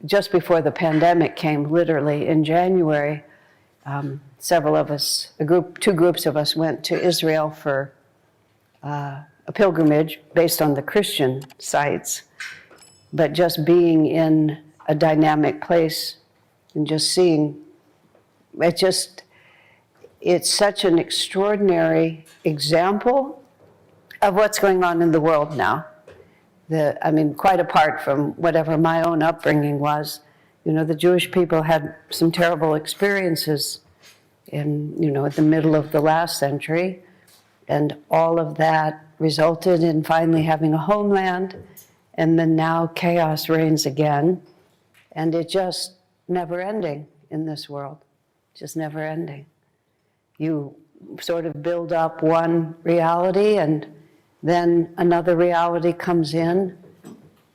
just before the pandemic came, literally in January, several of us, two groups of us went to Israel for a pilgrimage based on the Christian sites, but just being in a dynamic place and just seeing, it's such an extraordinary example of what's going on in the world now. Quite apart from whatever my own upbringing was, the Jewish people had some terrible experiences at the middle of the last century, and all of that resulted in finally having a homeland, and then now chaos reigns again, and it just never ending in this world, just never ending. You sort of build up one reality, and then another reality comes in,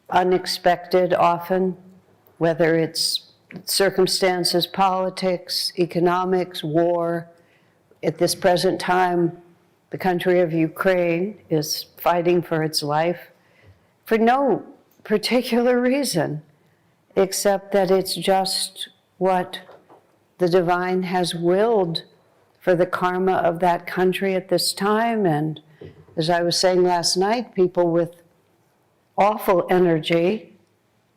unexpected often, whether it's circumstances, politics, economics, war. At this present time, the country of Ukraine is fighting for its life for no particular reason, except that it's just what the divine has willed for the karma of that country at this time. And as I was saying last night, people with awful energy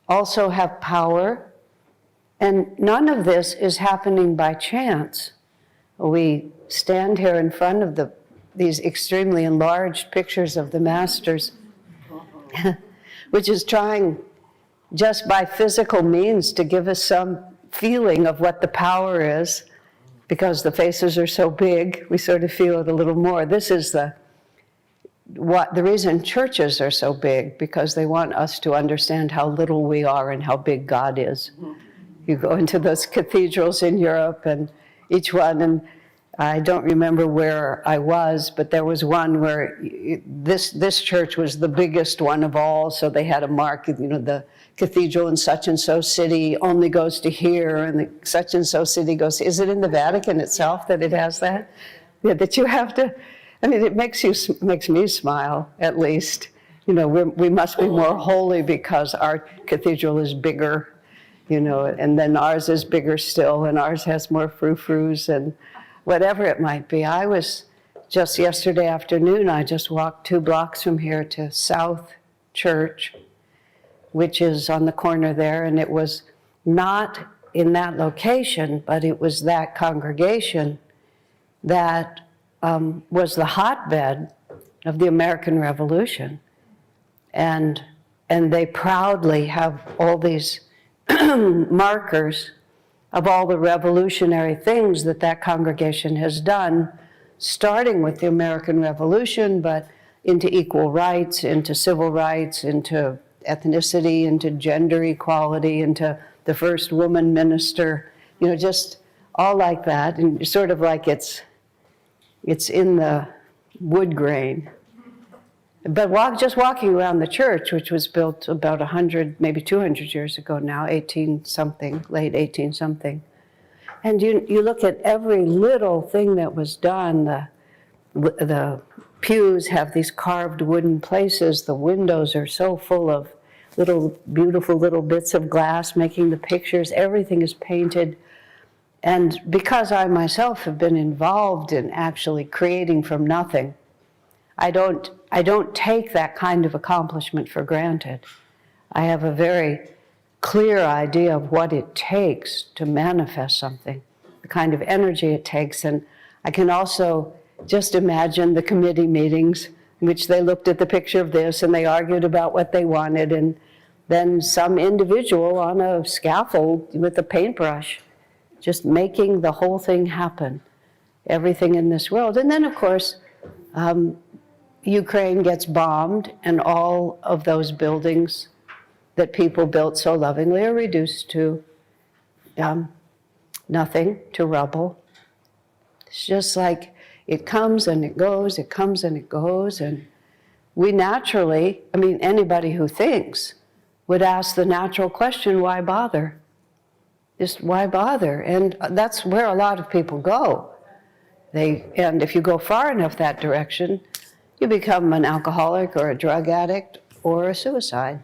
also have power, and none of this is happening by chance. We stand here in front of these extremely enlarged pictures of the masters, which is trying just by physical means to give us some feeling of what the power is. Because the faces are so big, we sort of feel it a little more. This is the reason churches are so big, because they want us to understand how little we are and how big God is. You go into those cathedrals in Europe, and each one, and I don't remember where I was, but there was one where this church was the biggest one of all, so they had a mark, the cathedral in such and so city only goes to here, and the such and so city goes. Is it in the Vatican itself that it has that? Yeah, that you have to. It makes me smile, at least. We must be more holy because our cathedral is bigger, and then ours is bigger still, and ours has more frou-frous and whatever it might be. I was just yesterday afternoon, I just walked 2 blocks from here to South Church, which is on the corner there, and it was not in that location, but it was that congregation that was the hotbed of the American Revolution. And they proudly have all these markers of all the revolutionary things that congregation has done, starting with the American Revolution, but into equal rights, into civil rights, into ethnicity, into gender equality, into the first woman minister, just all like that, and sort of like it's in the wood grain. But just walking around the church, which was built about 100, maybe 200 years ago now, 18-something, late 18-something, and you look at every little thing that was done. The pews have these carved wooden places. The windows are so full of beautiful little bits of glass making the pictures. Everything is painted. And because I myself have been involved in actually creating from nothing, I don't take that kind of accomplishment for granted. I have a very clear idea of what it takes to manifest something, the kind of energy it takes. And I can also just imagine the committee meetings in which they looked at the picture of this and they argued about what they wanted, and then some individual on a scaffold with a paintbrush just making the whole thing happen, everything in this world. And then, of course, Ukraine gets bombed, and all of those buildings that people built so lovingly are reduced to nothing, to rubble. It's just like it comes and it goes, it comes and it goes, and we naturally, anybody who thinks would ask the natural question, why bother? Just why bother? And that's where a lot of people go. And if you go far enough that direction, you become an alcoholic or a drug addict or a suicide.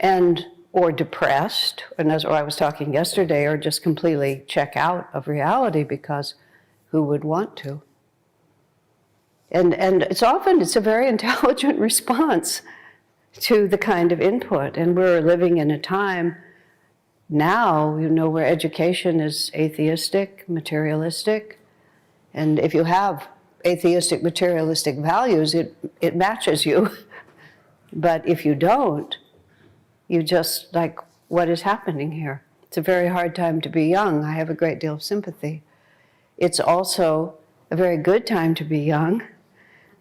And or depressed, and as I was talking yesterday, or just completely check out of reality, because who would want to? And it's a very intelligent response to the kind of input. And we're living in a time now, where education is atheistic, materialistic. And if you have atheistic, materialistic values, it matches you. But if you don't, you just, like, what is happening here? It's a very hard time to be young. I have a great deal of sympathy. It's also a very good time to be young.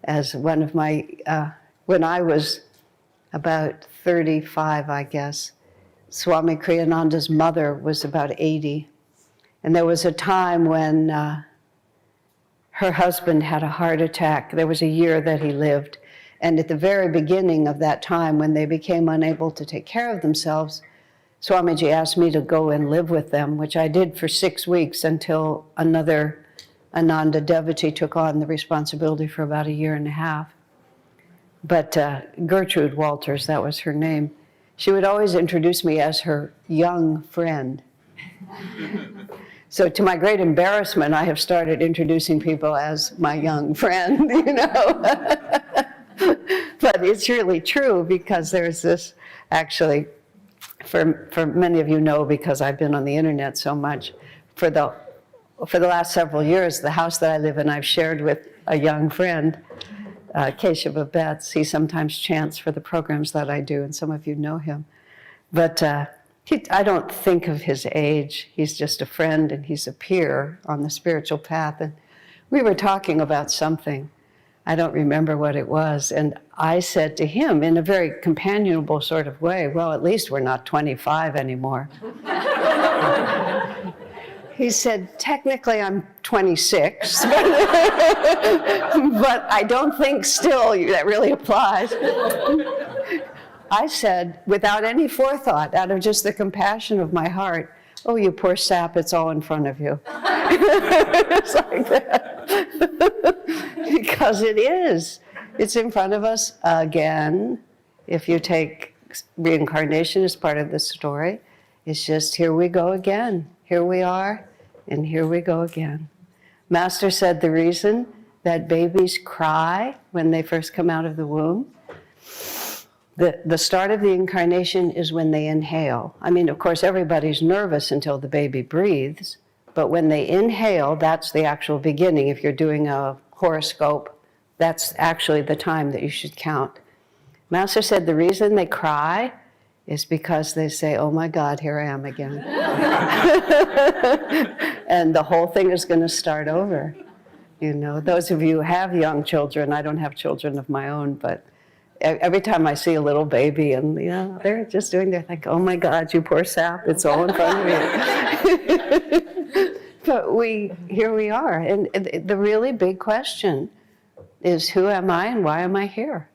As one of my, when I was about 35, I guess, Swami Kriyananda's mother was about 80. And there was a time when her husband had a heart attack. There was a year that he lived. And at the very beginning of that time, when they became unable to take care of themselves, Swamiji asked me to go and live with them, which I did for 6 weeks until another Ananda devotee took on the responsibility for about 1.5 years. But Gertrude Walters, that was her name, she would always introduce me as her young friend. So to my great embarrassment, I have started introducing people as my young friend, But it's really true, because there's this, actually, for many of you know, because I've been on the internet so much, for the last several years, the house that I live in, I've shared with a young friend, Keshava Betts. He sometimes chants for the programs that I do, and some of you know him. But I don't think of his age. He's just a friend, and he's a peer on the spiritual path. And we were talking about something. I don't remember what it was. And I said to him, in a very companionable sort of way, well, at least we're not 25 anymore. He said, technically I'm 26, but I don't think still that really applies. I said, without any forethought, out of just the compassion of my heart, oh, you poor sap, it's all in front of you. It's like that. Because it is. It's in front of us again. If you take reincarnation as part of the story, it's just, here we go again. Here we are, and here we go again. Master said the reason that babies cry when they first come out of the womb, the start of the incarnation is when they inhale. I mean, of course, everybody's nervous until the baby breathes, but when they inhale, that's the actual beginning. If you're doing a horoscope, that's actually the time that you should count. Master said the reason they cry is because they say, oh my God, here I am again. And the whole thing is going to start over. Those of you who have young children, I don't have children of my own, but every time I see a little baby and they're just doing their thing, oh my God, you poor sap, it's all in front of you. But here we are. And the really big question is, who am I and why am I here?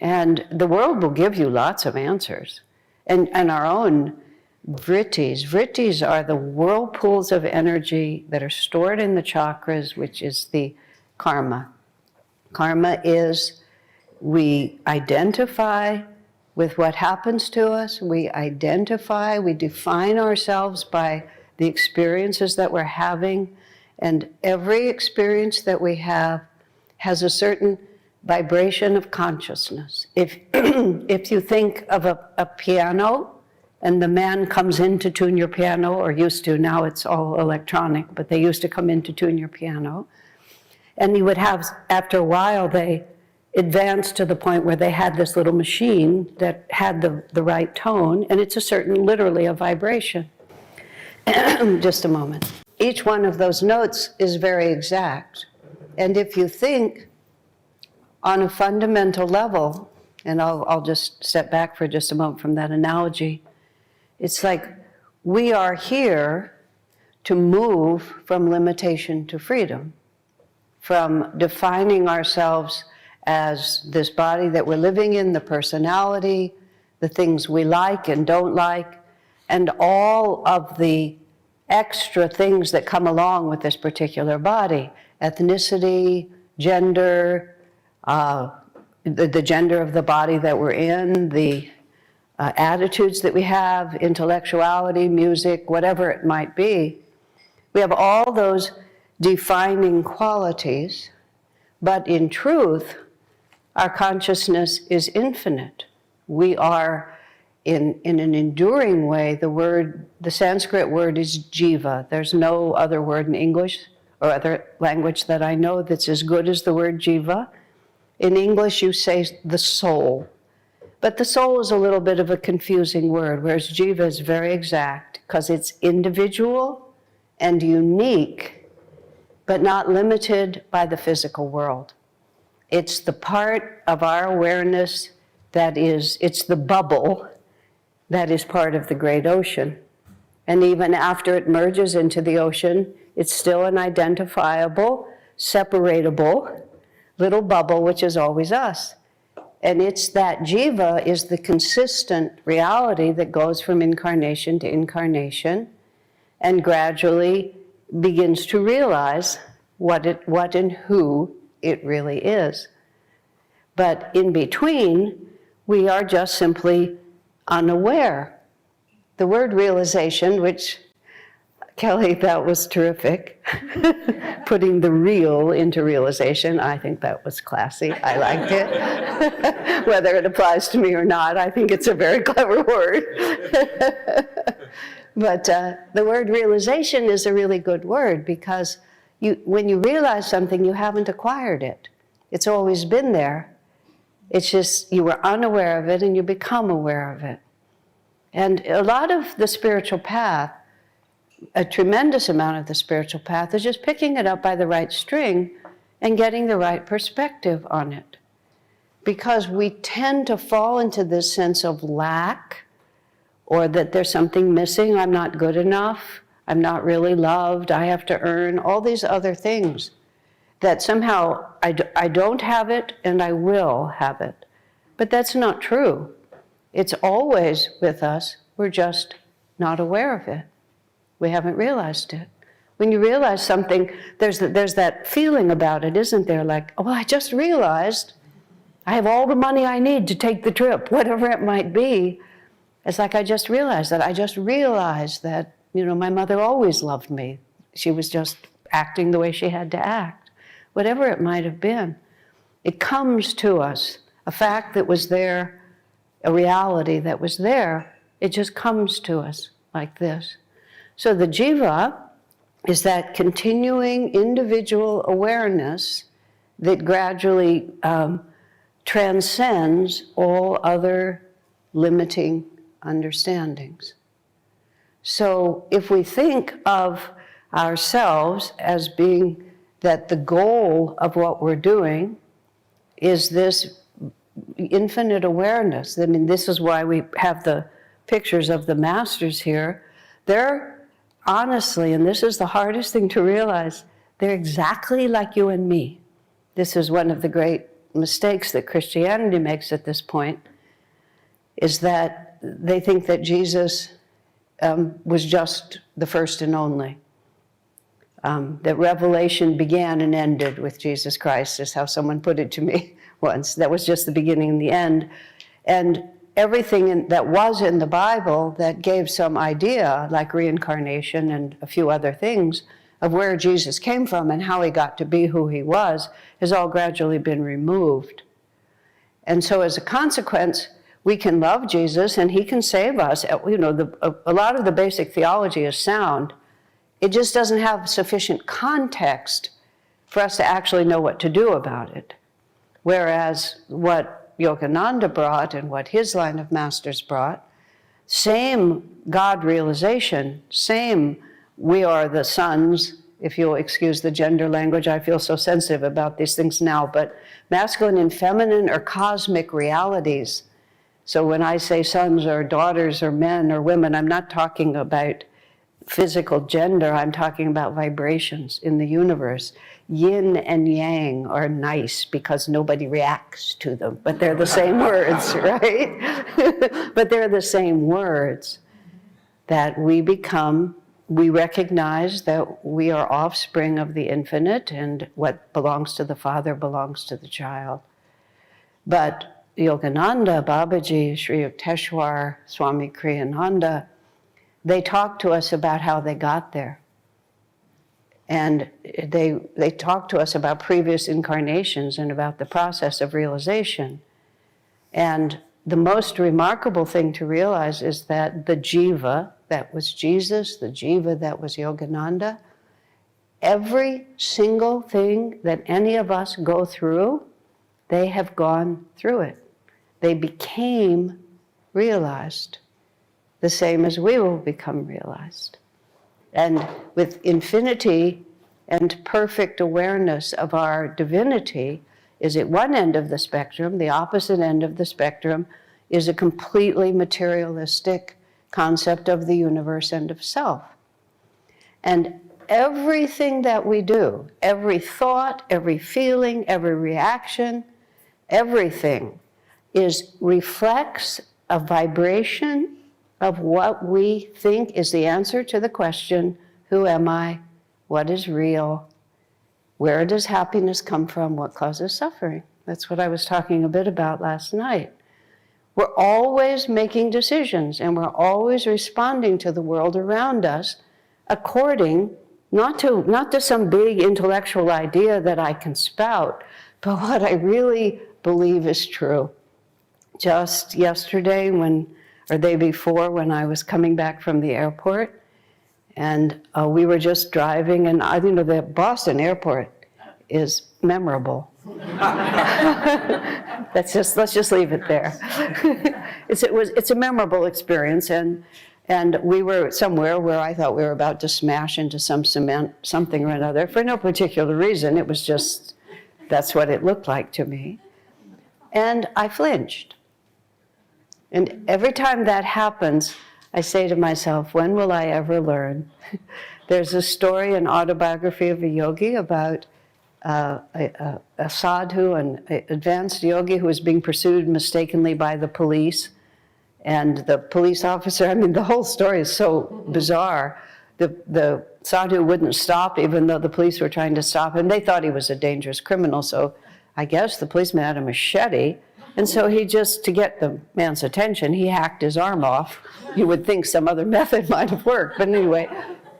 And the world will give you lots of answers. And our own vrittis. Vrittis are the whirlpools of energy that are stored in the chakras, which is the karma. Karma is, we identify with what happens to us. We define ourselves by the experiences that we're having. And every experience that we have has a certain vibration of consciousness. If you think of a piano, and the man comes in to tune your piano, or used to, now it's all electronic, but they used to come in to tune your piano, and you would have, after a while, they advanced to the point where they had this little machine that had the right tone, and it's literally a vibration. Just a moment. Each one of those notes is very exact. And if you think on a fundamental level, and I'll just step back for just a moment from that analogy, it's like we are here to move from limitation to freedom, from defining ourselves as this body that we're living in, the personality, the things we like and don't like, and all of the extra things that come along with this particular body, ethnicity, gender, the gender of the body that we're in, the attitudes that we have, intellectuality, music, whatever it might be. We have all those defining qualities, but in truth, our consciousness is infinite. We are, in an enduring way, the Sanskrit word is jiva. There's no other word in English or other language that I know that's as good as the word jiva. In English, you say the soul. But the soul is a little bit of a confusing word, whereas jiva is very exact because it's individual and unique, but not limited by the physical world. It's the part of our awareness it's the bubble that is part of the great ocean. And even after it merges into the ocean, it's still an identifiable, separatable little bubble, which is always us. And it's that jiva is the consistent reality that goes from incarnation to incarnation and gradually begins to realize what and who it really is. But in between, we are just simply unaware. The word realization, which Kelly, that was terrific. Putting the real into realization, I think that was classy. I liked it. Whether it applies to me or not, I think it's a very clever word. But the word realization is a really good word because when you realize something, you haven't acquired it. It's always been there. It's just you were unaware of it and you become aware of it. And a lot of the spiritual path, a tremendous amount of the spiritual path is just picking it up by the right string and getting the right perspective on it. Because we tend to fall into this sense of lack or that there's something missing, I'm not good enough, I'm not really loved, I have to earn, all these other things that somehow I don't have it and I will have it. But that's not true. It's always with us, we're just not aware of it. We haven't realized it. When you realize something, there's that feeling about it, isn't there? Like, oh, I just realized I have all the money I need to take the trip, whatever it might be. It's like I just realized that. I just realized that, my mother always loved me. She was just acting the way she had to act. Whatever it might have been. It comes to us, a fact that was there, a reality that was there. It just comes to us like this. So the jiva is that continuing individual awareness that gradually transcends all other limiting understandings. So if we think of ourselves as being that the goal of what we're doing is this infinite awareness. I mean, this is why we have the pictures of the masters here. They're honestly, and this is the hardest thing to realize, they're exactly like you and me. This is one of the great mistakes that Christianity makes at this point, is that they think that Jesus was just the first and only. That revelation began and ended with Jesus Christ, is how someone put it to me once. That was just the beginning and the end. And everything that was in the Bible that gave some idea, like reincarnation and a few other things, of where Jesus came from and how he got to be who he was, has all gradually been removed. And so as a consequence, we can love Jesus and he can save us. A lot of the basic theology is sound. It just doesn't have sufficient context for us to actually know what to do about it. Whereas what Yogananda brought and what his line of masters brought, same God realization, same we are the sons, if you'll excuse the gender language, I feel so sensitive about these things now, but masculine and feminine are cosmic realities. So when I say sons or daughters or men or women, I'm not talking about physical gender, I'm talking about vibrations in the universe. Yin and yang are nice because nobody reacts to them, but they're the same words, right? But they're the same words that we recognize that we are offspring of the infinite and what belongs to the Father belongs to the child. But Yogananda, Babaji, Sri Yukteswar, Swami Kriyananda, they talk to us about how they got there. And they talk to us about previous incarnations and about the process of realization. And the most remarkable thing to realize is that the jiva, that was Jesus, the jiva that was Yogananda, every single thing that any of us go through, they have gone through it. They became realized, the same as we will become realized. And with infinity and perfect awareness of our divinity is at one end of the spectrum. The opposite end of the spectrum is a completely materialistic concept of the universe and of self. And everything that we do, every thought, every feeling, every reaction, everything reflects a vibration of what we think is the answer to the question, who am I? What is real? Where does happiness come from? What causes suffering? That's what I was talking a bit about last night. We're always making decisions, and we're always responding to the world around us according, not to some big intellectual idea that I can spout, but what I really believe is true. Just yesterday, or day before, when I was coming back from the airport, and we were just driving, and the Boston airport is memorable. Let's just leave it there. It's a memorable experience, and we were somewhere where I thought we were about to smash into some cement, something or another, for no particular reason. It was just, that's what it looked like to me. And I flinched. And every time that happens, I say to myself, when will I ever learn? There's a story, an autobiography of a yogi about a sadhu, an advanced yogi who was being pursued mistakenly by the police. And the police officer, the whole story is so bizarre. The sadhu wouldn't stop even though the police were trying to stop him. They thought he was a dangerous criminal, so I guess the policeman had a machete. And so he just, to get the man's attention, he hacked his arm off. You would think some other method might have worked. But anyway,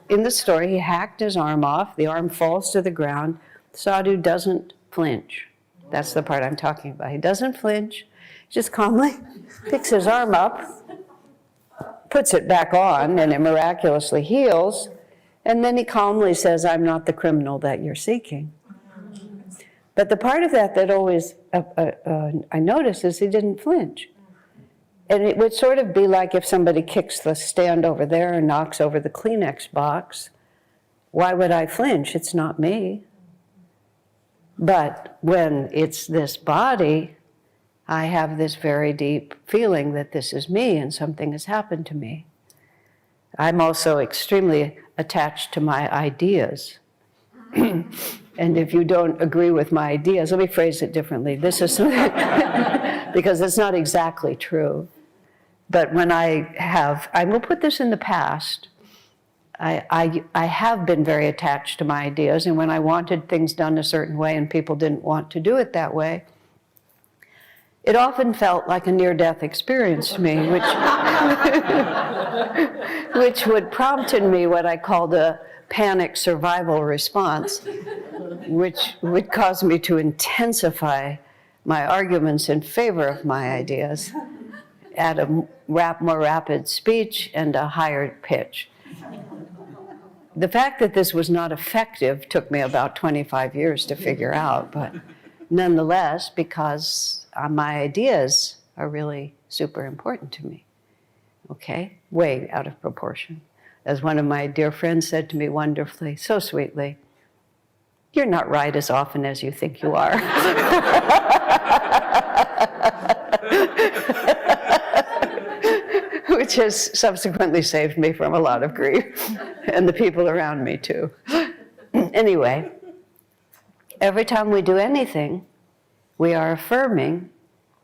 in the story, he hacked his arm off. The arm falls to the ground. The sadhu doesn't flinch. That's the part I'm talking about. He doesn't flinch. He just calmly picks his arm up, puts it back on, and it miraculously heals. And then he calmly says, I'm not the criminal that you're seeking. But the part of that always I noticed is he didn't flinch. And it would sort of be like if somebody kicks the stand over there and knocks over the Kleenex box. Why would I flinch? It's not me. But when it's this body, I have this very deep feeling that this is me and something has happened to me. I'm also extremely attached to my ideas. And if you don't agree with my ideas, let me phrase it differently. This is because it's not exactly true. But when I will put this in the past, I have been very attached to my ideas, and when I wanted things done a certain way and people didn't want to do it that way, it often felt like a near-death experience to me, which would prompt in me what I called a panic survival response, which would cause me to intensify my arguments in favor of my ideas at a more rapid speech and a higher pitch. The fact that this was not effective took me about 25 years to figure out, but nonetheless, because my ideas are really super important to me, okay? Way out of proportion. As one of my dear friends said to me wonderfully, so sweetly, you're not right as often as you think you are. Which has subsequently saved me from a lot of grief, and the people around me too. Anyway, every time we do anything, we are affirming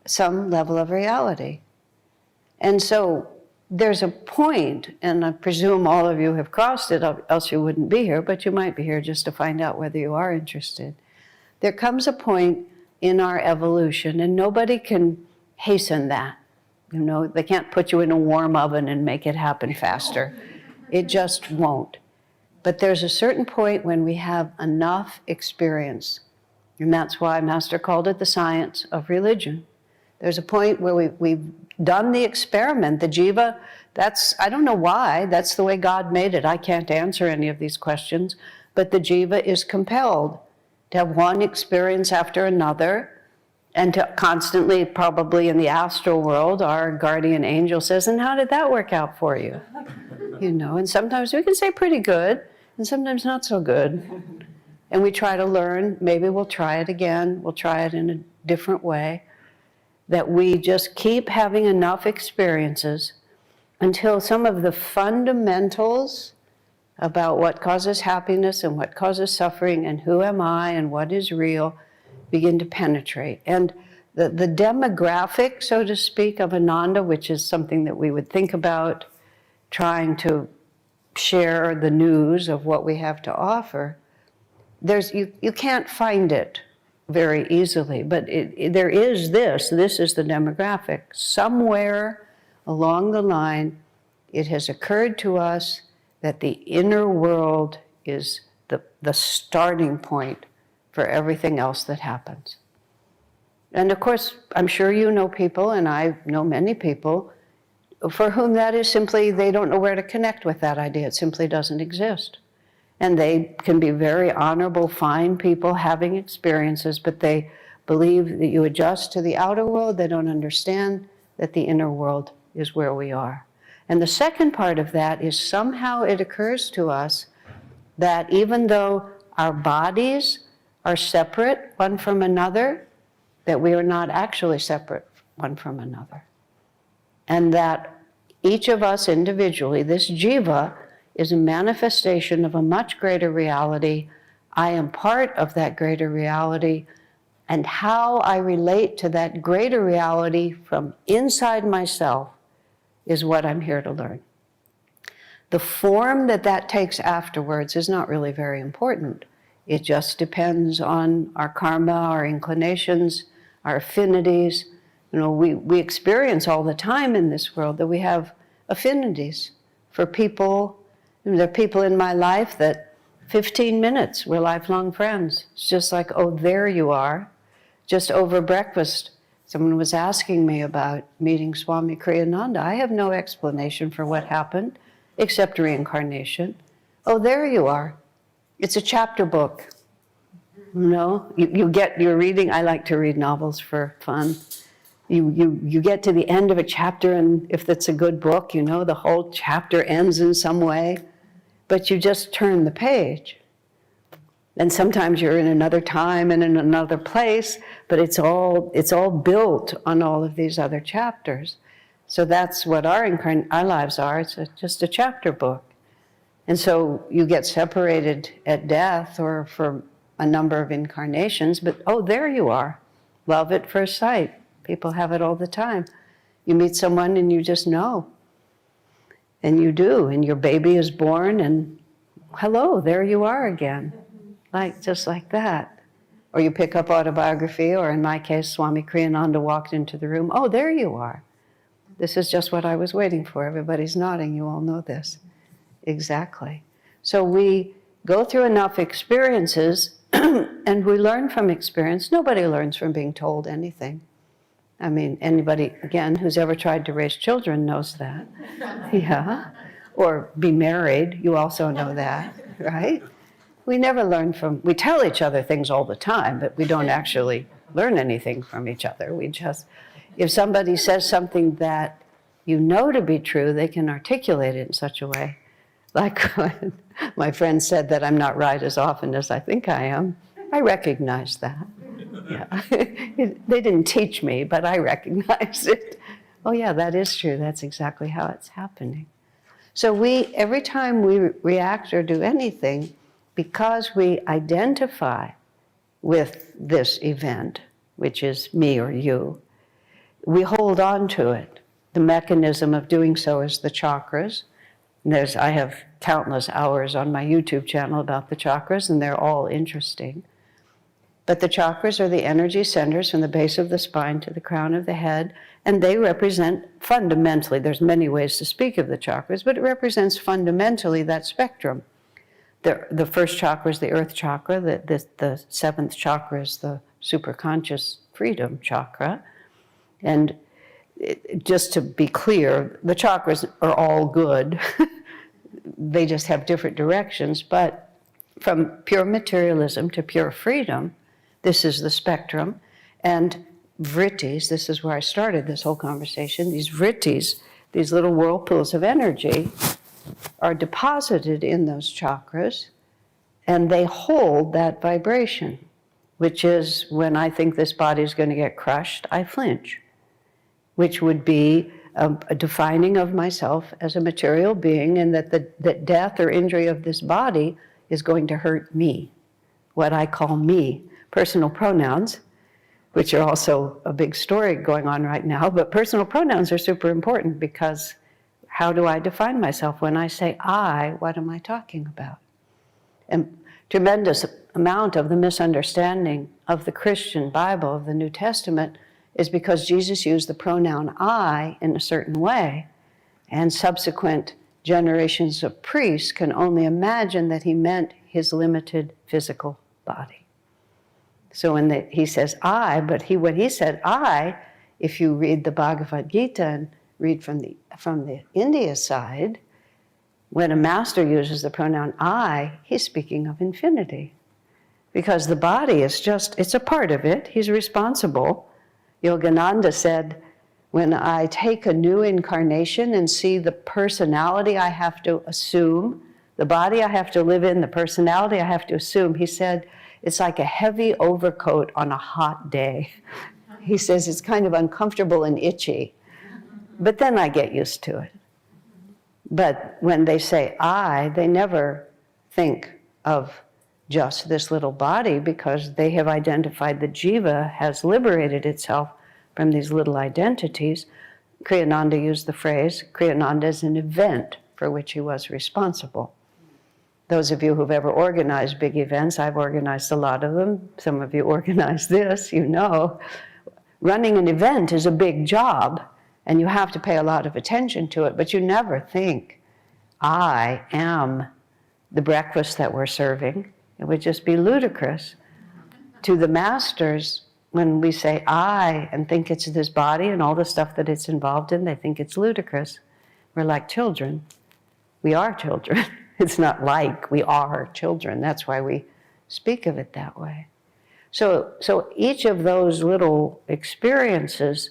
some level of reality. And so there's a point, and I presume all of you have crossed it, else you wouldn't be here, but you might be here just to find out whether you are interested. There comes a point in our evolution, and nobody can hasten that. You know, they can't put you in a warm oven and make it happen faster. It just won't. But there's a certain point when we have enough experience, and that's why Master called it the science of religion. There's a point where we've done the experiment. The jiva, I don't know why, that's the way God made it. I can't answer any of these questions, but the jiva is compelled to have one experience after another, and to constantly, probably in the astral world, our guardian angel says, and how did that work out for you? You know, and sometimes we can say pretty good, and sometimes not so good. And we try to learn, maybe we'll try it again, we'll try it in a different way, that we just keep having enough experiences until some of the fundamentals about what causes happiness and what causes suffering and who am I and what is real begin to penetrate. And the demographic, so to speak, of Ananda, which is something that we would think about trying to share the news of what we have to offer, you can't find it very easily, but there is this is the demographic. Somewhere along the line, it has occurred to us that the inner world is the starting point for everything else that happens. And of course, I'm sure you know people, and I know many people, for whom that is simply, they don't know where to connect with that idea. It simply doesn't exist. And they can be very honorable, fine people having experiences, but they believe that you adjust to the outer world. They don't understand that the inner world is where we are. And the second part of that is somehow it occurs to us that even though our bodies are separate one from another, that we are not actually separate one from another. And that each of us individually, this jiva, is a manifestation of a much greater reality. I am part of that greater reality, and how I relate to that greater reality from inside myself is what I'm here to learn. The form that takes afterwards is not really very important. It just depends on our karma, our inclinations, our affinities. You know, we experience all the time in this world that we have affinities for people. There are people in my life that 15 minutes, we're lifelong friends. It's just like, oh, there you are. Just over breakfast, someone was asking me about meeting Swami Kriyananda. I have no explanation for what happened, except reincarnation. Oh, there you are. It's a chapter book. You know, you're reading, I like to read novels for fun. You get to the end of a chapter, and if it's a good book, you know, the whole chapter ends in some way, but you just turn the page. And sometimes you're in another time and in another place, but it's all built on all of these other chapters. So that's what our lives are. It's just a chapter book. And so you get separated at death or for a number of incarnations, but oh, there you are. Love at first sight. People have it all the time. You meet someone and you just know. And you do, and your baby is born, and hello, there you are again. Just like that. Or you pick up autobiography, or in my case, Swami Kriyananda walked into the room. Oh, there you are. This is just what I was waiting for. Everybody's nodding. You all know this. Exactly. So we go through enough experiences, and we learn from experience. Nobody learns from being told anything. I mean, anybody, again, who's ever tried to raise children knows that. Yeah. Or be married, you also know that, right? We never learn we tell each other things all the time, but we don't actually learn anything from each other. If somebody says something that you know to be true, they can articulate it in such a way. Like when my friend said that I'm not right as often as I think I am, I recognize that. Yeah. They didn't teach me, but I recognize it. Oh yeah, that is true. That's exactly how it's happening. So every time we react or do anything, because we identify with this event, which is me or you, we hold on to it. The mechanism of doing so is the chakras. I have countless hours on my YouTube channel about the chakras, and they're all interesting. But the chakras are the energy centers from the base of the spine to the crown of the head, and they represent fundamentally, there's many ways to speak of the chakras, but it represents fundamentally that spectrum. The first chakra is the earth chakra, the seventh chakra is the superconscious freedom chakra. And just to be clear, the chakras are all good. They just have different directions, but from pure materialism to pure freedom, this is the spectrum. And vrittis, this is where I started this whole conversation, these vrittis, these little whirlpools of energy, are deposited in those chakras, and they hold that vibration, which is when I think this body is going to get crushed, I flinch, which would be a defining of myself as a material being, and that death or injury of this body is going to hurt me, what I call me. Personal pronouns, which are also a big story going on right now, but personal pronouns are super important because how do I define myself? When I say I, what am I talking about? And tremendous amount of the misunderstanding of the Christian Bible, of the New Testament, is because Jesus used the pronoun I in a certain way, and subsequent generations of priests can only imagine that he meant his limited physical body. So when he says I, but when he said I, if you read the Bhagavad Gita and read from the India side, when a master uses the pronoun I, he's speaking of infinity. Because the body is it's a part of it. He's responsible. Yogananda said, when I take a new incarnation and see the personality I have to assume, the body I have to live in, the personality I have to assume, he said, it's like a heavy overcoat on a hot day. He says it's kind of uncomfortable and itchy. But then I get used to it. But when they say I, they never think of just this little body because they have identified that Jiva has liberated itself from these little identities. Kriyananda used the phrase, Kriyananda is an event for which he was responsible. Those of you who've ever organized big events, I've organized a lot of them. Some of you organized this, you know. Running an event is a big job, and you have to pay a lot of attention to it, but you never think, I am the breakfast that we're serving. It would just be ludicrous. To the masters, when we say I and think it's this body and all the stuff that it's involved in, they think it's ludicrous. We're like children. We are children. It's not like we are children. That's why we speak of it that way. So each of those little experiences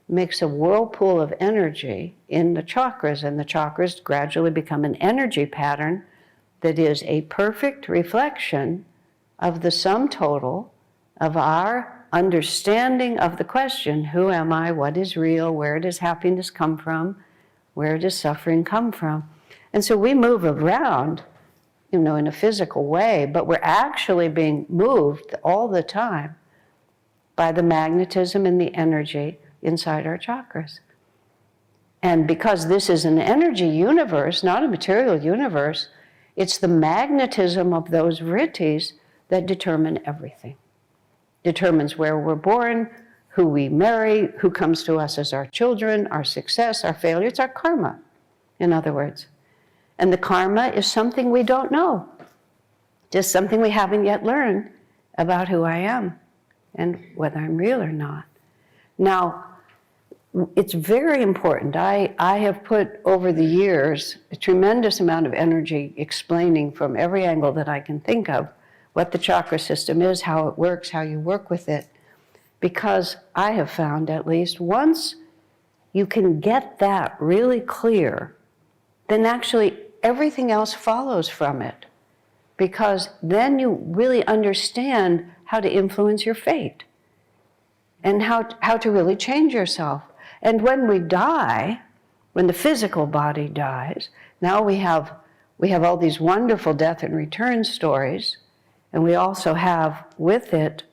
makes a whirlpool of energy in the chakras, and the chakras gradually become an energy pattern that is a perfect reflection of the sum total of our understanding of the question, who am I, what is real, where does happiness come from, where does suffering come from? And so we move around, in a physical way, but we're actually being moved all the time by the magnetism and the energy inside our chakras. And because this is an energy universe, not a material universe, it's the magnetism of those vrittis that determine everything. Determines where we're born, who we marry, who comes to us as our children, our success, our failure. It's our karma, in other words. And the karma is something we don't know, just something we haven't yet learned about who I am and whether I'm real or not. Now, it's very important. I have put over the years a tremendous amount of energy explaining from every angle that I can think of what the chakra system is, how it works, how you work with it, because I have found, at least, once you can get that really clear, then actually everything else follows from it, because then you really understand how to influence your fate and how to really change yourself. And when we die, when the physical body dies, now we have all these wonderful death and return stories, and we also have with it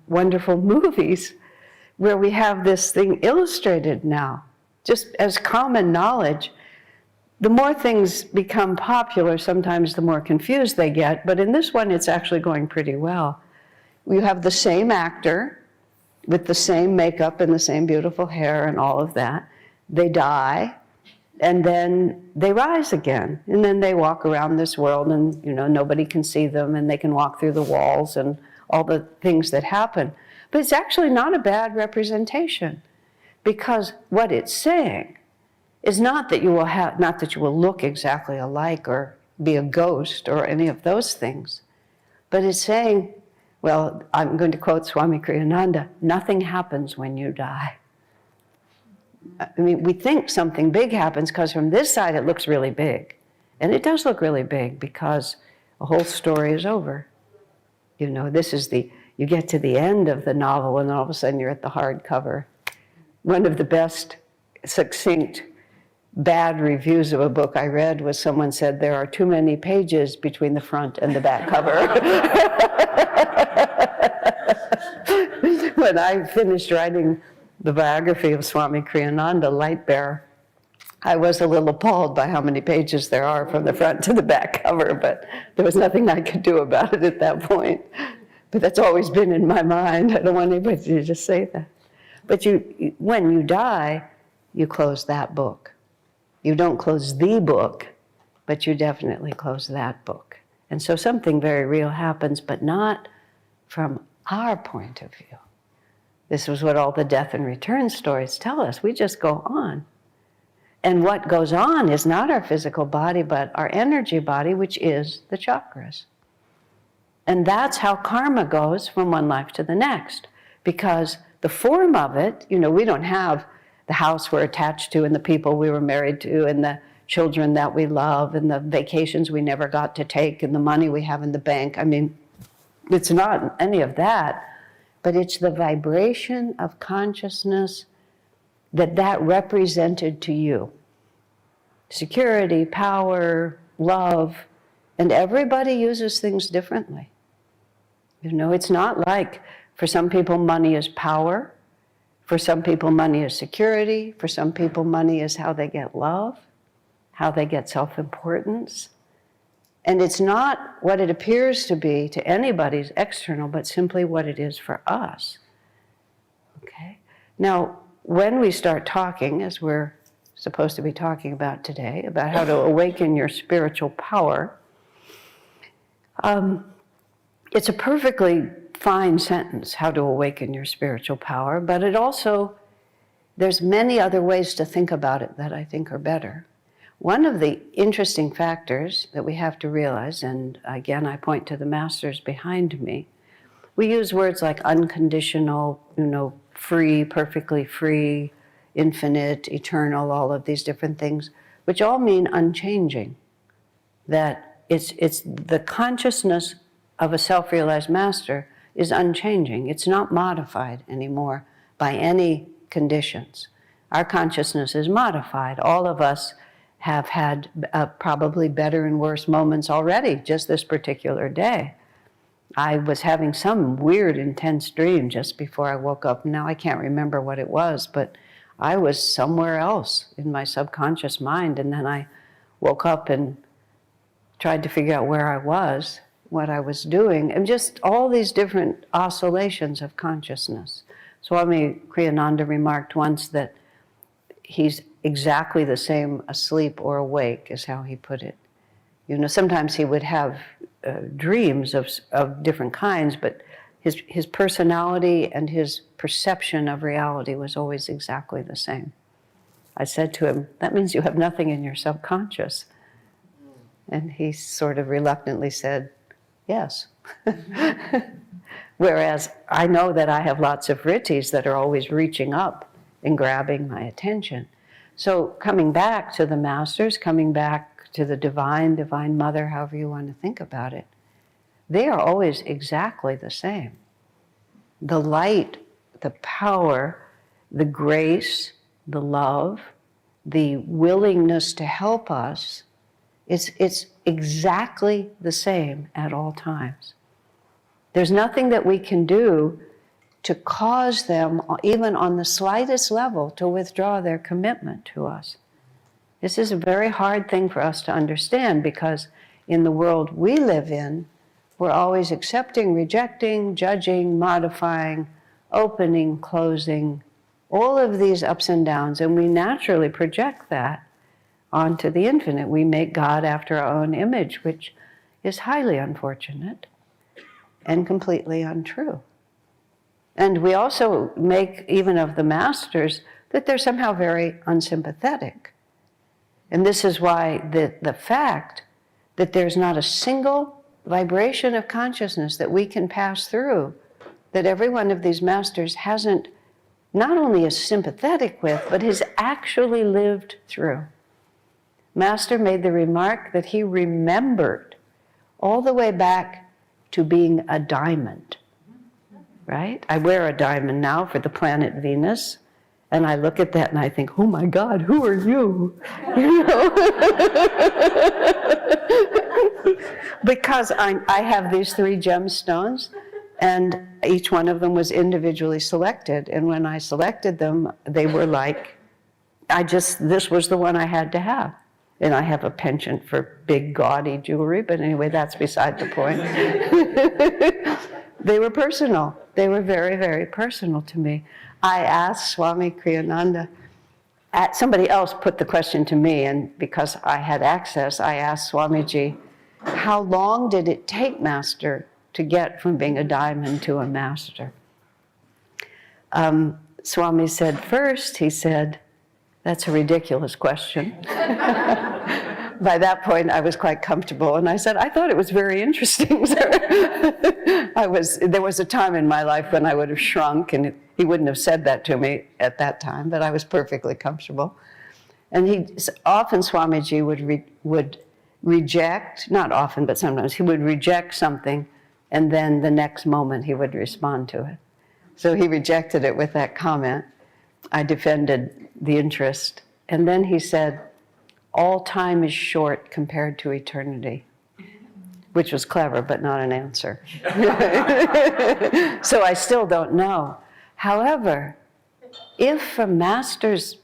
wonderful movies where we have this thing illustrated now, just as common knowledge. The more things become popular, sometimes the more confused they get, but in this one it's actually going pretty well. you have the same actor with the same makeup and the same beautiful hair and all of that. They die, and then they rise again. And then they walk around this world and, nobody can see them, and they can walk through the walls and all the things that happen. But it's actually not a bad representation, because what it's saying is not that you will look exactly alike or be a ghost or any of those things, but it's saying, well, I'm going to quote Swami Kriyananda, nothing happens when you die. I mean, we think something big happens because from this side it looks really big. And it does look really big because a whole story is over. This is you get to the end of the novel and all of a sudden you're at the hardcover. One of the best succinct bad reviews of a book I read was someone said there are too many pages between the front and the back cover. When I finished writing the biography of Swami Kriyananda, Light Bearer, I was a little appalled by how many pages there are from the front to the back cover, but there was nothing I could do about it at that point. But that's always been in my mind. I don't want anybody to just say that. But when you die, you close that book. You don't close the book, but you definitely close that book. And so something very real happens, but not from our point of view. This was what all the death and return stories tell us. We just go on. And what goes on is not our physical body, but our energy body, which is the chakras. And that's how karma goes from one life to the next. Because the form of it, we don't have the house we're attached to and the people we were married to and the children that we love and the vacations we never got to take and the money we have in the bank. I mean, it's not any of that, but it's the vibration of consciousness that represented to you. Security, power, love, and everybody uses things differently. It's not like, for some people money is power, for some people money is security, for some people money is how they get love, how they get self-importance. And it's not what it appears to be to anybody's external, but simply what it is for us. Okay? Now, when we start talking, as we're supposed to be talking about today, about how to awaken your spiritual power, it's a perfectly fine sentence, how to awaken your spiritual power, but there's many other ways to think about it that I think are better. One of the interesting factors that we have to realize, and again I point to the masters behind me, we use words like unconditional, free, perfectly free, infinite, eternal, all of these different things, which all mean unchanging. That it's the consciousness of a self-realized master is unchanging. It's not modified anymore by any conditions. Our consciousness is modified. All of us have had probably better and worse moments already, just this particular day. I was having some weird, intense dream just before I woke up. Now I can't remember what it was, but I was somewhere else in my subconscious mind, and then I woke up and tried to figure out where I was, what I was doing, and just all these different oscillations of consciousness. Swami Kriyananda remarked once that he's exactly the same asleep or awake, is how he put it. Sometimes he would have dreams of different kinds, but his personality and his perception of reality was always exactly the same. I said to him, that means you have nothing in your subconscious. And he sort of reluctantly said, yes. Whereas I know that I have lots of vrittis that are always reaching up and grabbing my attention. So coming back to the masters, coming back to the divine mother, however you want to think about it, they are always exactly the same. The light, the power, the grace, the love, the willingness to help us, it's exactly the same at all times. There's nothing that we can do to cause them, even on the slightest level, to withdraw their commitment to us. This is a very hard thing for us to understand, because in the world we live in, We're always accepting, rejecting, judging, modifying, opening, closing, all of these ups and downs, and we naturally project that onto the infinite. We make God after our own image, which is highly unfortunate and completely untrue. And we also make, even of the masters, that they're somehow very unsympathetic. And this is why the fact that there's not a single vibration of consciousness that we can pass through, that every one of these masters hasn't, not only is sympathetic with, but has actually lived through. Master made the remark that he remembered all the way back to being a diamond, right? I wear a diamond now for the planet Venus, and I look at that and I think, oh my God, who are you? You know? Because I have these 3 gemstones, and each one of them was individually selected. And when I selected them, they were like, this was the one I had to have. And I have a penchant for big, gaudy jewelry, but anyway, that's beside the point. They were personal. They were very, very personal to me. I asked Swami Kriyananda, somebody else put the question to me, and because I had access, I asked Swamiji, how long did it take Master to get from being a diamond to a master? Swami said first, he said, that's a ridiculous question. By that point, I was quite comfortable, and I said, I thought it was very interesting, sir. There was a time in my life when I would have shrunk, and he wouldn't have said that to me at that time, but I was perfectly comfortable. And often Swamiji would reject, not often, but sometimes, he would reject something, and then the next moment he would respond to it. So he rejected it with that comment. I defended the interest. And then he said, all time is short compared to eternity, which was clever, but not an answer. So I still don't know. However, if from Master's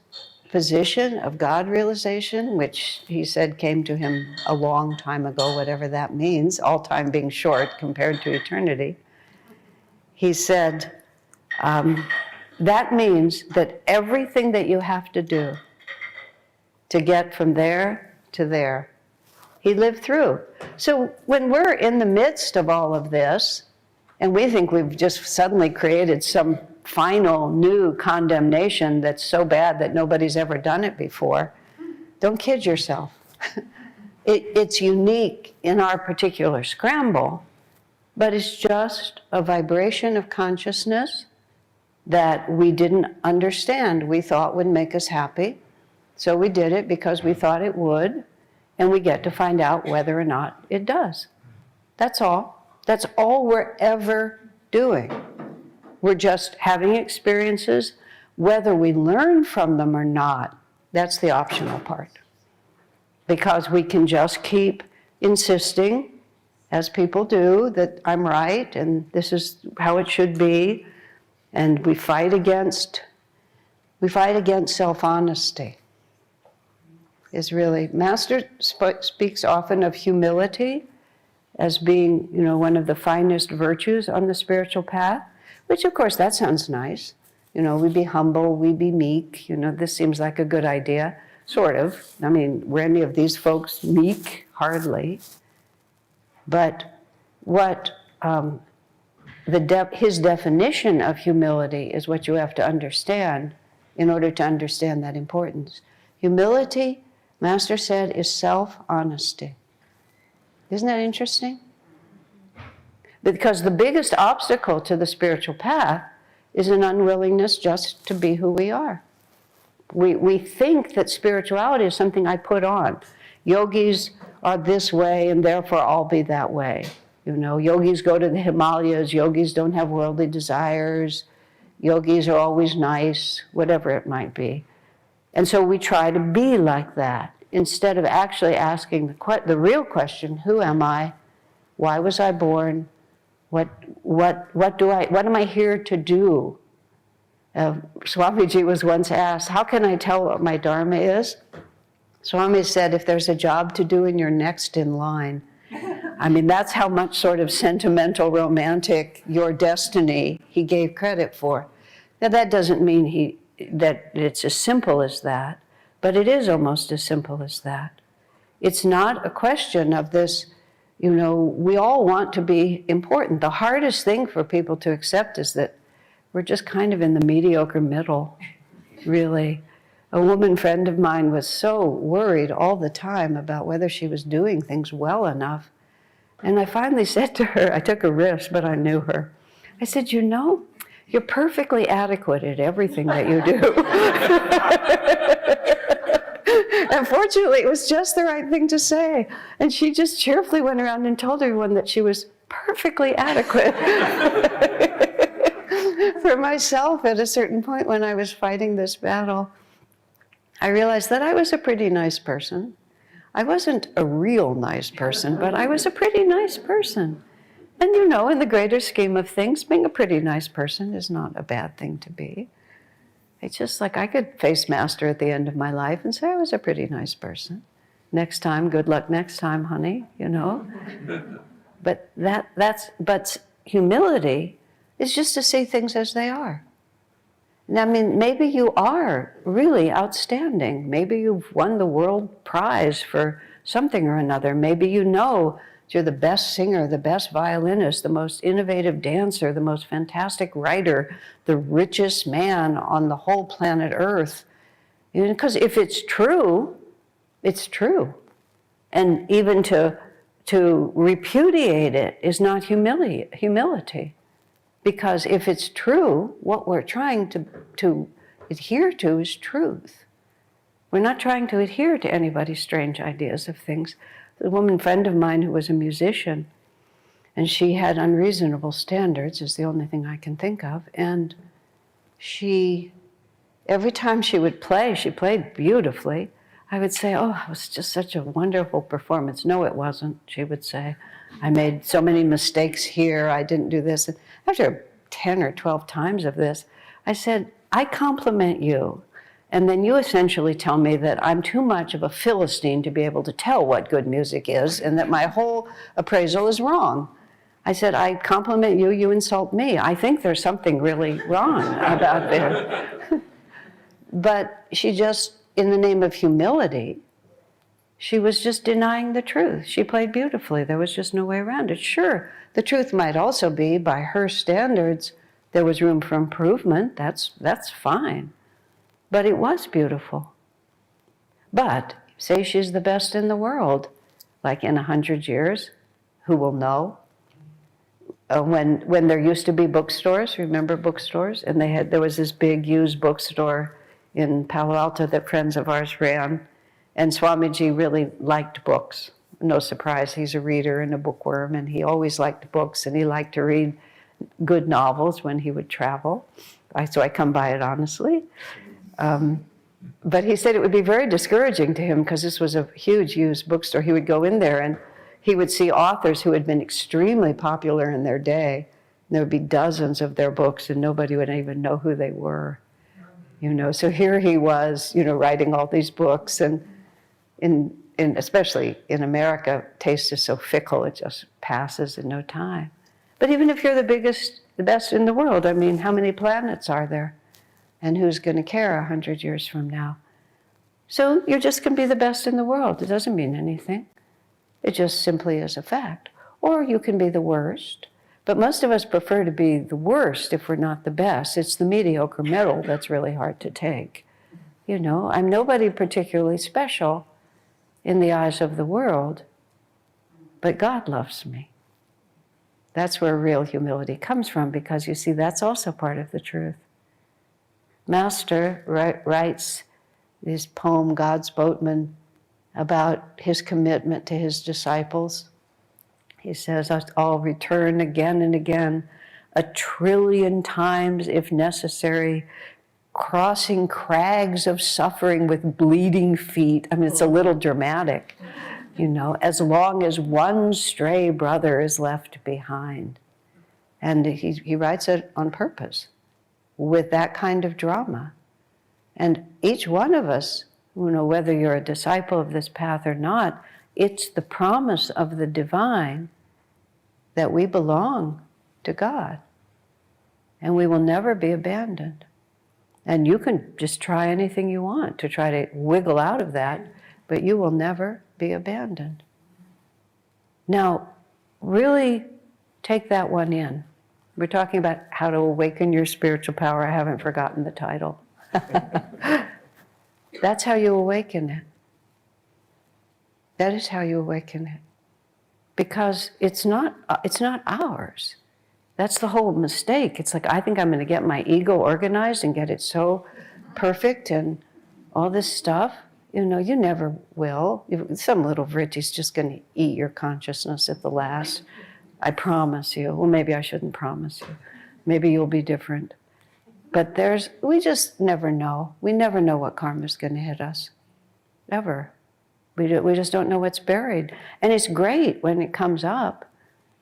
position of God realization, which he said came to him a long time ago, whatever that means, all time being short compared to eternity, he said, that means that everything that you have to do to get from there to there, he lived through. So when we're in the midst of all of this, and we think we've just suddenly created some final new condemnation that's so bad that nobody's ever done it before, don't kid yourself. It's unique in our particular scramble, but it's just a vibration of consciousness that we didn't understand, we thought would make us happy. So we did it because we thought it would, and we get to find out whether or not it does. That's all. That's all we're ever doing. We're just having experiences. Whether we learn from them or not, that's the optional part. Because we can just keep insisting, as people do, that I'm right and this is how it should be. And we fight against self-honesty. Is really, Master speaks often of humility as being, one of the finest virtues on the spiritual path, which of course that sounds nice. We be humble, we be meek, this seems like a good idea, sort of. I mean, were any of these folks meek? Hardly. But what his definition of humility is what you have to understand in order to understand that importance. Humility, Master said, is self-honesty. Isn't that interesting? Because the biggest obstacle to the spiritual path is an unwillingness just to be who we are. We think that spirituality is something I put on. Yogis are this way and therefore I'll be that way. Yogis go to the Himalayas, yogis don't have worldly desires, yogis are always nice, whatever it might be. And so we try to be like that instead of actually asking the real question, who am I? Why was I born? What am I here to do? Swamiji was once asked, how can I tell what my dharma is? Swami said, if there's a job to do and you're next in line. I mean, that's how much sort of sentimental, romantic, your destiny he gave credit for. Now, that doesn't mean that it's as simple as that, but it is almost as simple as that. It's not a question of this, we all want to be important. The hardest thing for people to accept is that we're just kind of in the mediocre middle, really. A woman friend of mine was so worried all the time about whether she was doing things well enough. And I finally said to her, I took a risk, but I knew her. I said, you're perfectly adequate at everything that you do. And fortunately, it was just the right thing to say. And she just cheerfully went around and told everyone that she was perfectly adequate. For myself, at a certain point when I was fighting this battle, I realized that I was a pretty nice person. I wasn't a real nice person, but I was a pretty nice person. And in the greater scheme of things, being a pretty nice person is not a bad thing to be. It's just like I could face master at the end of my life and say I was a pretty nice person. Next time, good luck next time, honey, But but humility is just to see things as they are. And I mean, maybe you are really outstanding. Maybe you've won the world prize for something or another. Maybe you're the best singer, the best violinist, the most innovative dancer, the most fantastic writer, the richest man on the whole planet Earth. Because if it's true, it's true. And even to repudiate it is not humility. Because if it's true, what we're trying to adhere to is truth. We're not trying to adhere to anybody's strange ideas of things. A woman friend of mine who was a musician, and she had unreasonable standards, is the only thing I can think of. And every time she would play, she played beautifully. I would say, oh, it was just such a wonderful performance. No, it wasn't, she would say. I made so many mistakes here, I didn't do this. And after 10 or 12 times of this, I said, I compliment you. And then you essentially tell me that I'm too much of a Philistine to be able to tell what good music is, and that my whole appraisal is wrong. I said, I compliment you, you insult me. I think there's something really wrong about this. But she just, in the name of humility, she was just denying the truth. She played beautifully. There was just no way around it. Sure, the truth might also be, by her standards, there was room for improvement. That's fine. But it was beautiful. But say she's the best in the world, like in 100 years, who will know? When there used to be bookstores, remember bookstores? And there was this big used bookstore in Palo Alto that friends of ours ran. And Swamiji really liked books. No surprise, he's a reader and a bookworm, and he always liked books, and he liked to read good novels when he would travel. So I come by it honestly. But he said it would be very discouraging to him because this was a huge used bookstore. He would go in there and he would see authors who had been extremely popular in their day. There would be dozens of their books and nobody would even know who they were. So here he was, writing all these books, and especially in America, taste is so fickle, it just passes in no time. But even if you're the best in the world, I mean, how many planets are there? And who's going to care 100 years from now? So you're just going to be the best in the world. It doesn't mean anything. It just simply is a fact. Or you can be the worst. But most of us prefer to be the worst if we're not the best. It's the mediocre middle that's really hard to take. I'm nobody particularly special in the eyes of the world, but God loves me. That's where real humility comes from, because you see, that's also part of the truth. Master writes this poem, God's Boatman, about his commitment to his disciples. He says, I'll return again and again, 1 trillion times if necessary, crossing crags of suffering with bleeding feet. I mean, it's a little dramatic, as long as one stray brother is left behind. And he writes it on purpose, with that kind of drama. And each one of us, whether you're a disciple of this path or not, it's the promise of the divine that we belong to God. And we will never be abandoned. And you can just try anything you want to try to wiggle out of that, but you will never be abandoned. Now, really take that one in. We're talking about how to awaken your spiritual power. I haven't forgotten the title. That's how you awaken it. That is how you awaken it. Because it's not ours. That's the whole mistake. It's like, I think I'm going to get my ego organized and get it so perfect and all this stuff. You know, you never will. Some little vritti's just going to eat your consciousness at the last. I promise you. Well, maybe I shouldn't promise you. Maybe you'll be different. But we just never know. We never know what karma's going to hit us. Ever. We just don't know what's buried. And it's great when it comes up.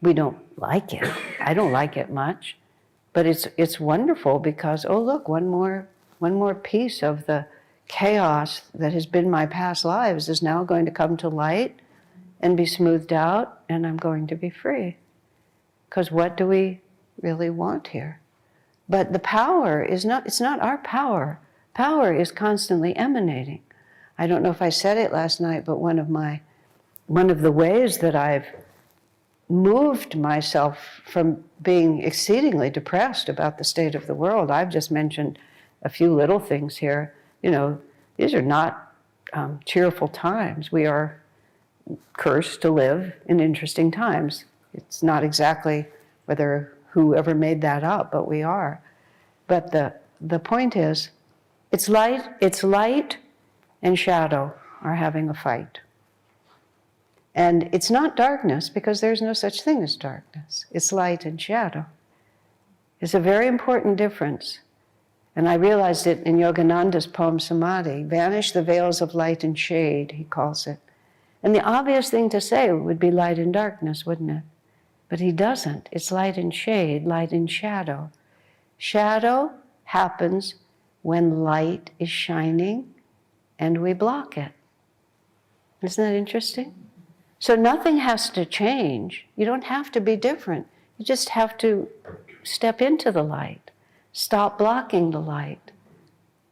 We don't like it. I don't like it much. But it's wonderful because, oh look, one more piece of the chaos that has been my past lives is now going to come to light and be smoothed out, and I'm going to be free. Because what do we really want here? But the power it's not our power. Power is constantly emanating. I don't know if I said it last night, but one of the ways that I've moved myself from being exceedingly depressed about the state of the world, I've just mentioned a few little things here. You know, these are not cheerful times. We are cursed to live in interesting times. It's not exactly whoever made that up, but we are. But the point is, it's light and shadow are having a fight. And it's not darkness, because there's no such thing as darkness. It's light and shadow. It's a very important difference. And I realized it in Yogananda's poem Samadhi. Vanish the veils of light and shade, he calls it. And the obvious thing to say would be light and darkness, wouldn't it? But he doesn't. It's light and shade, light and shadow. Shadow happens when light is shining and we block it. Isn't that interesting? So nothing has to change. You don't have to be different. You just have to step into the light. Stop blocking the light.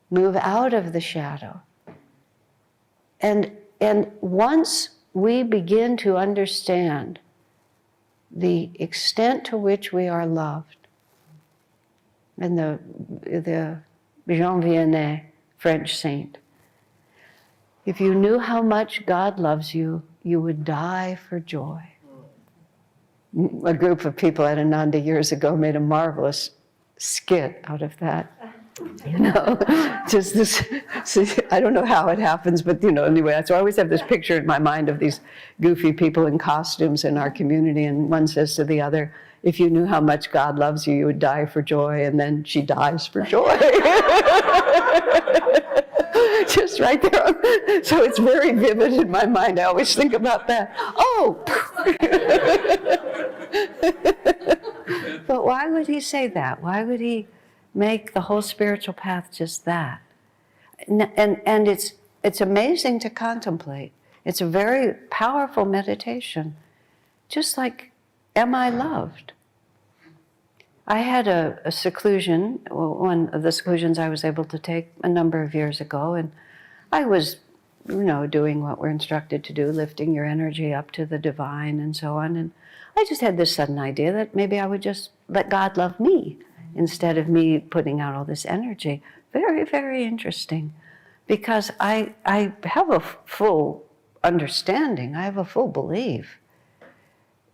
Move out of the shadow. And once we begin to understand the extent to which we are loved, and the Jean Vianney, French saint, if you knew how much God loves you, you would die for joy. A group of people at Ananda years ago made a marvelous skit out of that. You know, just this, I don't know how it happens, but you know, anyway, so I always have this picture in my mind of these goofy people in costumes in our community, and one says to the other, if you knew how much God loves you, you would die for joy, and then she dies for joy. Just right there. So it's very vivid in my mind. I always think about that. Oh! But why would he say that? Why would he make the whole spiritual path just that? And it's amazing to contemplate. It's a very powerful meditation. Just like, am I loved? I had a seclusion, one of the seclusions I was able to take a number of years ago, and I was, you know, doing what we're instructed to do, lifting your energy up to the divine and so on. And I just had this sudden idea that maybe I would just let God love me instead of me putting out all this energy. Very, very interesting, because I have a full understanding. I have a full belief.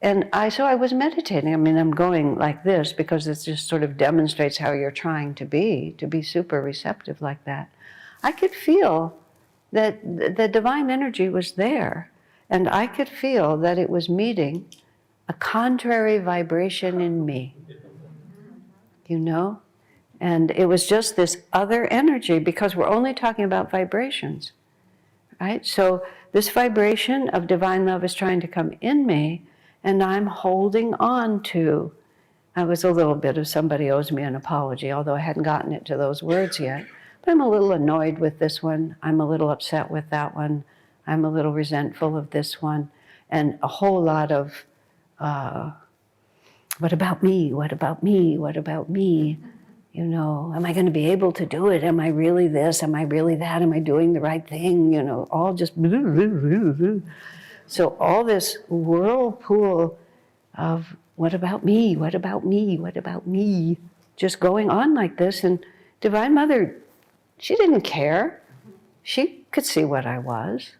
And so I was meditating. I mean, I'm going like this because it just sort of demonstrates how you're trying to be super receptive like that. I could feel that the divine energy was there, and I could feel that it was meeting a contrary vibration in me, you know? And it was just this other energy, because we're only talking about vibrations, right? So this vibration of divine love is trying to come in me, and I'm holding on to. I was a little bit of somebody owes me an apology, although I hadn't gotten it to those words yet. But I'm a little annoyed with this one. I'm a little upset with that one. I'm a little resentful of this one. And a whole lot of, what about me? What about me? What about me? You know, am I going to be able to do it? Am I really this? Am I really that? Am I doing the right thing? You know, all just. So all this whirlpool of what about me? What about me? What about me? Just going on like this. And Divine Mother, she didn't care. She could see what I was.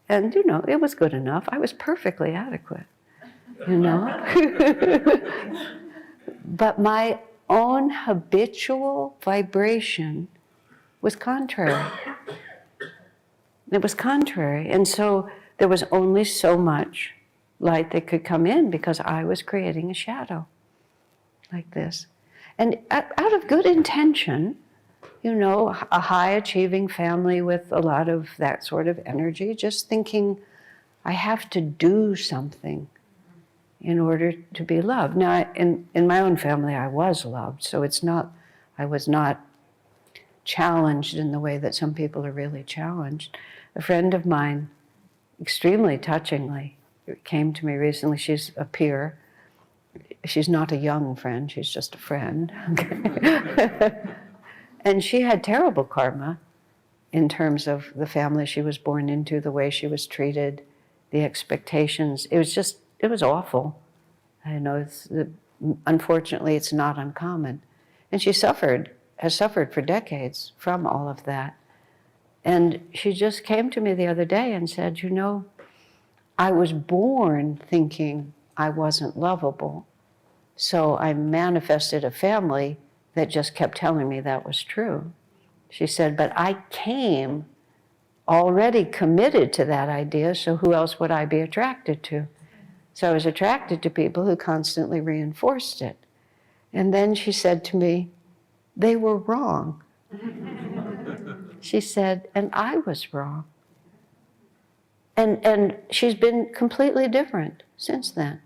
And, you know, it was good enough. I was perfectly adequate, you know. But my own habitual vibration was contrary. It was contrary. And so there was only so much light that could come in because I was creating a shadow like this. And out of good intention, you know, a high-achieving family with a lot of that sort of energy, just thinking, I have to do something in order to be loved. Now, in my own family, I was loved, so it's not, I was not challenged in the way that some people are really challenged. A friend of mine, extremely touchingly, came to me recently. She's a peer. She's not a young friend, she's just a friend. And she had terrible karma in terms of the family she was born into, the way she was treated, the expectations. It was awful. I know, unfortunately, it's not uncommon. And she has suffered for decades from all of that. And she just came to me the other day and said, you know, I was born thinking I wasn't lovable, so I manifested a family that just kept telling me that was true. She said, but I came already committed to that idea, so who else would I be attracted to? So I was attracted to people who constantly reinforced it. And then she said to me, they were wrong. She said, and I was wrong. And she's been completely different since then.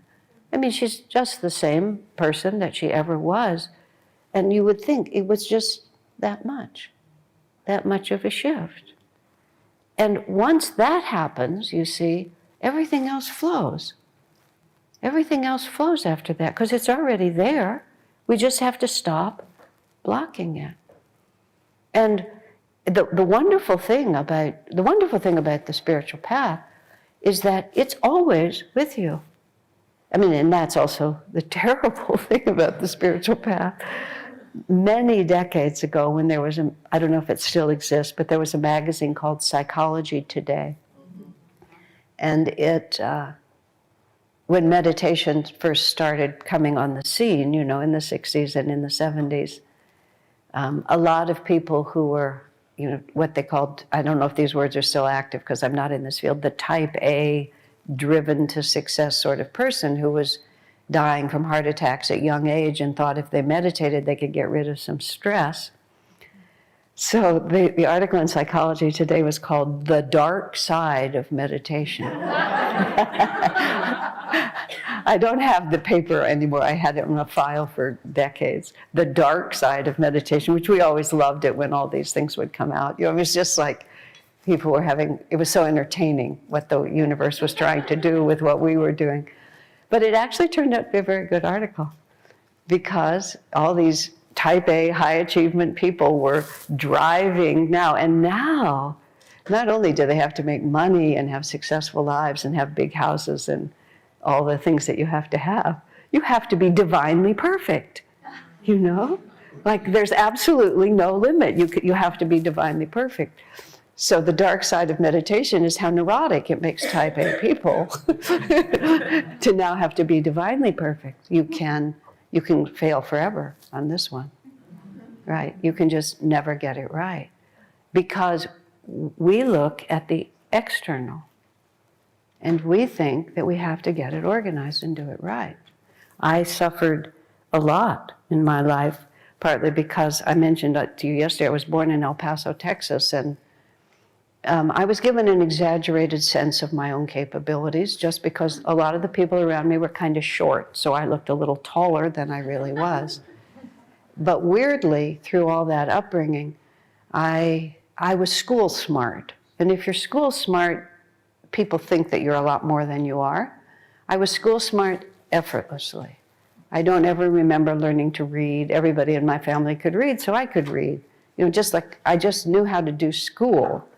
I mean, she's just the same person that she ever was. And you would think it was just that much of a shift. And once that happens, you see, everything else flows. Everything else flows after that, because it's already there. We just have to stop blocking it. And the wonderful thing about the spiritual path is that it's always with you. I mean, and that's also the terrible thing about the spiritual path. Many decades ago, when there was I don't know if it still exists, but there was a magazine called Psychology Today. And it, when meditation first started coming on the scene, you know, in the 60s and in the 70s, a lot of people who were, you know, what they called, I don't know if these words are still active because I'm not in this field, the type A, driven to success sort of person who was dying from heart attacks at young age and thought if they meditated they could get rid of some stress. So the article in Psychology Today was called The Dark Side of Meditation. I don't have the paper anymore. I had it in a file for decades. The Dark Side of Meditation, which we always loved it when all these things would come out. You know, it was just like people were having, it was so entertaining what the universe was trying to do with what we were doing. But it actually turned out to be a very good article because all these type A, high achievement people were driving now. And now, not only do they have to make money and have successful lives and have big houses and all the things that you have to be divinely perfect, you know? Like there's absolutely no limit. You have to be divinely perfect. So the dark side of meditation is how neurotic it makes type A people to now have to be divinely perfect. You can fail forever on this one, right? You can just never get it right because we look at the external and we think that we have to get it organized and do it right. I suffered a lot in my life, partly because I mentioned to you yesterday, I was born in El Paso, Texas, and I was given an exaggerated sense of my own capabilities just because a lot of the people around me were kind of short, so I looked a little taller than I really was. But weirdly, through all that upbringing, I was school smart. And if you're school smart, people think that you're a lot more than you are. I was school smart effortlessly. I don't ever remember learning to read. Everybody in my family could read, so I could read. Just like I just knew how to do school,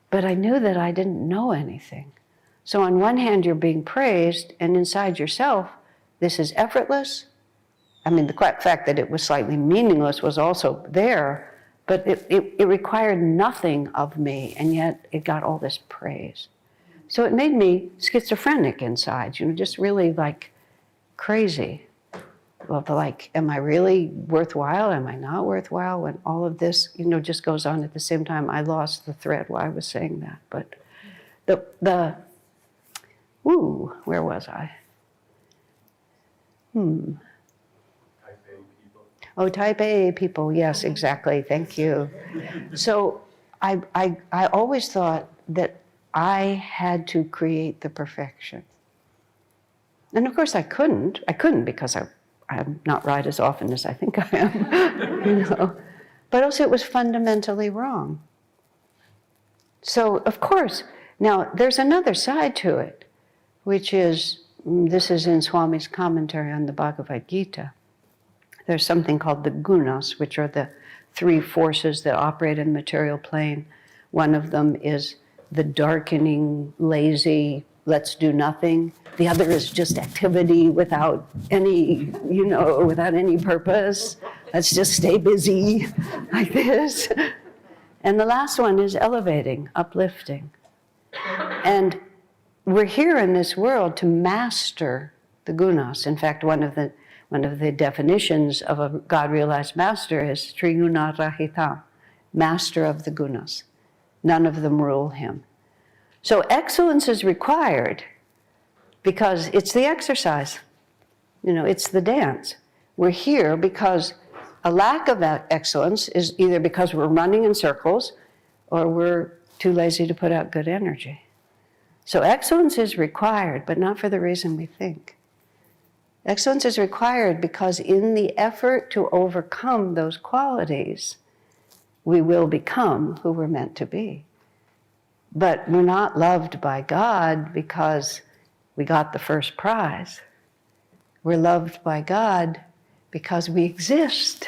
but I knew that I didn't know anything. So on one hand, you're being praised, and inside yourself, this is effortless. I mean, the fact that it was slightly meaningless was also there, but it required nothing of me, and yet it got all this praise. So it made me schizophrenic inside, just really like crazy. Well, like, am I really worthwhile? Am I not worthwhile? When all of this, just goes on at the same time. I lost the thread while I was saying that. But where was I? Type A people. Oh, type A people. Yes, exactly. Thank you. So I always thought that I had to create the perfection. And of course I couldn't. I couldn't because I'm not right as often as I think I am. But also it was fundamentally wrong. So of course, now there's another side to it, which is, this is in Swami's commentary on the Bhagavad Gita. There's something called the gunas, which are the three forces that operate in the material plane. One of them is the darkening, lazy, let's do nothing. The other is just activity without any, without any purpose. Let's just stay busy like this. And the last one is elevating, uplifting. And we're here in this world to master the gunas. In fact, one of the definitions of a God-realized master is Triguna Rahita, master of the gunas. None of them rule him. So excellence is required because it's the exercise. It's the dance. We're here because a lack of excellence is either because we're running in circles or we're too lazy to put out good energy. So excellence is required, but not for the reason we think. Excellence is required because in the effort to overcome those qualities, we will become who we're meant to be. But we're not loved by God because we got the first prize. We're loved by God because we exist.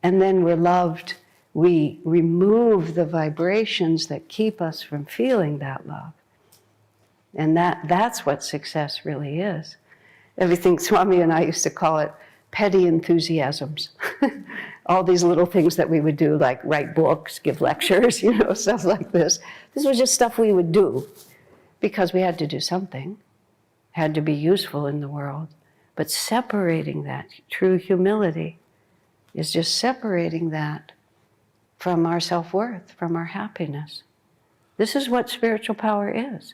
And then we're loved, we remove the vibrations that keep us from feeling that love. And that's what success really is. Everything, Swami and I used to call it petty enthusiasms. All these little things that we would do, like write books, give lectures, stuff like this. This was just stuff we would do because we had to do something, had to be useful in the world. But separating that, true humility, is just separating that from our self-worth, from our happiness. This is what spiritual power is.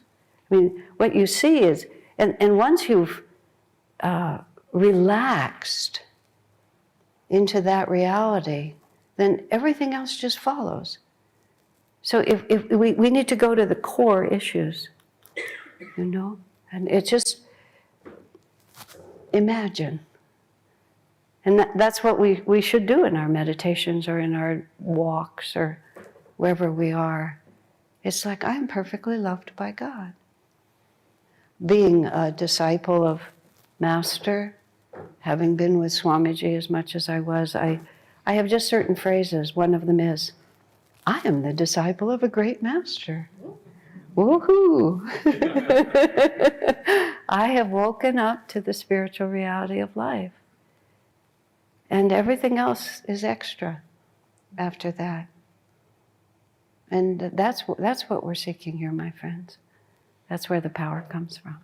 I mean, what you see is, and once you've relaxed into that reality, then everything else just follows. So if we need to go to the core issues, and it's just imagine. And that's what we should do in our meditations or in our walks or wherever we are. It's like, I am perfectly loved by God. Being a disciple of Master, having been with Swamiji as much as I was, I have just certain phrases. One of them is, I am the disciple of a great master. Woohoo! I have woken up to the spiritual reality of life. And everything else is extra after that. And that's what we're seeking here, my friends. That's where the power comes from.